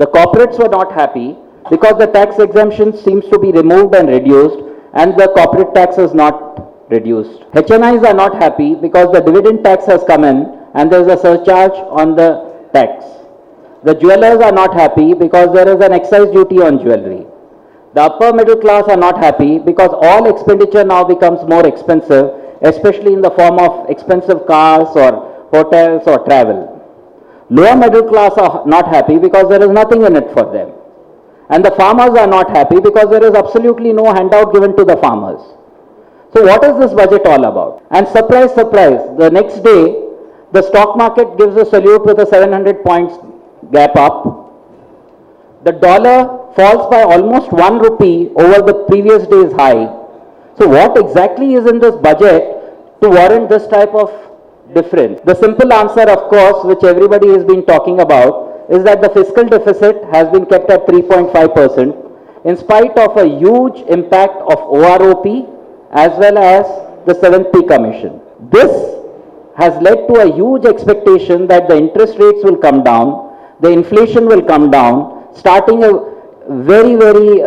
The corporates were not happy because the tax exemption seems to be removed and reduced, and the corporate tax is not reduced. HNIs are not happy because the dividend tax has come in and there is a surcharge on the tax. The jewelers are not happy because there is an excise duty on jewelry. The upper middle class are not happy because all expenditure now becomes more expensive, especially in the form of expensive cars or hotels or travel. Lower middle class are not happy because there is nothing in it for them. And the farmers are not happy because there is absolutely no handout given to the farmers. So what is this budget all about? And surprise, surprise, the next day, the stock market gives a salute with a 700 points gap up. The dollar falls by almost 1 rupee over the previous day's high. So what exactly is in this budget to warrant this type of difference? The simple answer, of course, which everybody has been talking about, is that the fiscal deficit has been kept at 3.5% in spite of a huge impact of OROP as well as the 7th P Commission. This has led to a huge expectation that the interest rates will come down, the inflation will come down, starting a very, very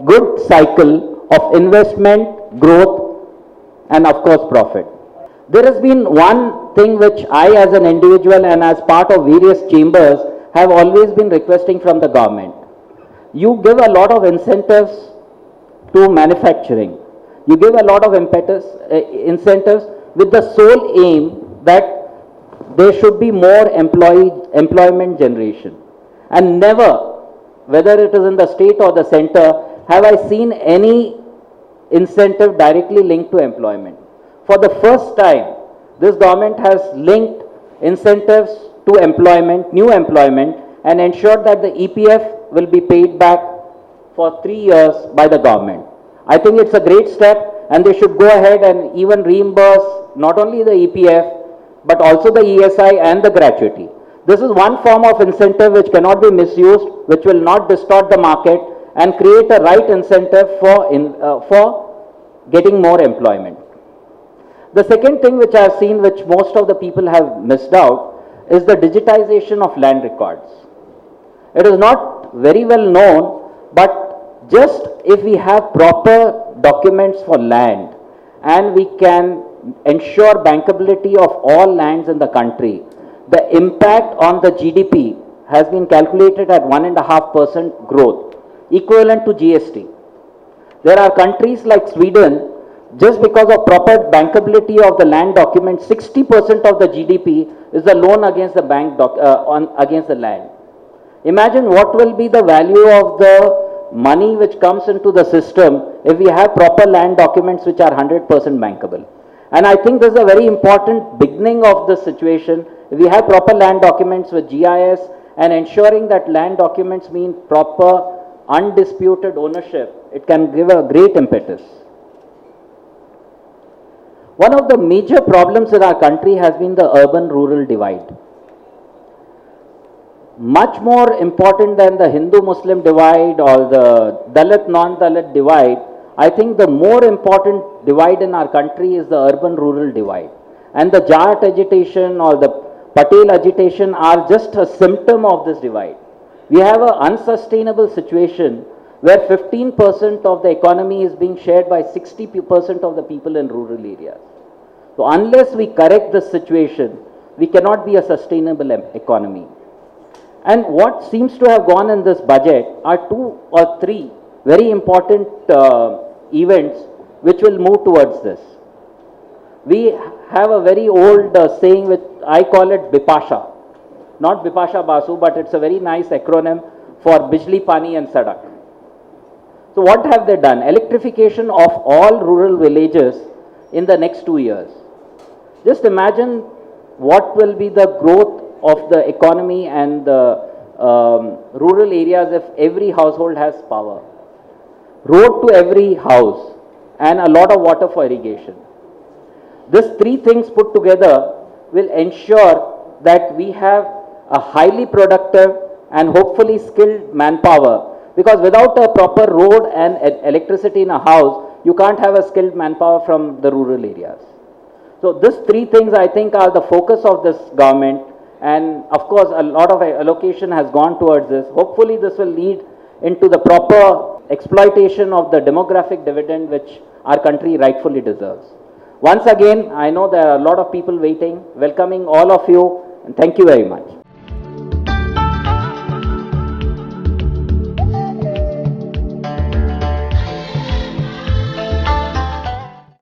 good cycle of investment, growth, and of course profit. There has been one thing which I as an individual and as part of various chambers have always been requesting from the government. You give a lot of incentives to manufacturing. You give a lot of incentives with the sole aim that there should be more employment generation. And never, whether it is in the state or the center, have I seen any incentive directly linked to employment. For the first time, this government has linked incentives to employment, new employment, and ensured that the EPF will be paid back for 3 years by the government. I think it's a great step, and they should go ahead and even reimburse not only the EPF, but also the ESI and the gratuity. This is one form of incentive which cannot be misused, which will not distort the market and create a right incentive for getting more employment. The second thing which I have seen, which most of the people have missed out, is the digitization of land records. It is not very well known, but just if we have proper documents for land and we can ensure bankability of all lands in the country, the impact on the GDP has been calculated at 1.5% growth, equivalent to GST. There are countries like Sweden, just because of proper bankability of the land documents, 60% of the GDP is the loan against the bank against the land. Imagine what will be the value of the money which comes into the system if we have proper land documents which are 100% bankable. And I think this is a very important beginning of the situation. If we have proper land documents with GIS and ensuring that land documents mean proper undisputed ownership, it can give a great impetus. One of the major problems in our country has been the urban-rural divide. Much more important than the Hindu-Muslim divide or the Dalit-non-Dalit divide, I think the more important divide in our country is the urban-rural divide. And the Jat agitation or the Patel agitation are just a symptom of this divide. We have an unsustainable situation where 15% of the economy is being shared by 60% of the people in rural areas. So unless we correct this situation, we cannot be a sustainable economy. And what seems to have gone in this budget are 2 or 3 very important events which will move towards this. We have a very old saying which I call it Bipasha. Not Bipasha Basu, but it's a very nice acronym for Bijli, Pani and Sadak. So what have they done? Electrification of all rural villages in the next 2 years. Just imagine what will be the growth of the economy and the rural areas if every household has power. Road to every house and a lot of water for irrigation. These 3 things put together will ensure that we have a highly productive and hopefully skilled manpower, because without a proper road and electricity in a house, you can't have a skilled manpower from the rural areas. So these 3 things I think are the focus of this government, And of course, a lot of allocation has gone towards this. Hopefully, this will lead into the proper exploitation of the demographic dividend which our country rightfully deserves. Once again, I know there are a lot of people waiting, welcoming all of you, and thank you very much.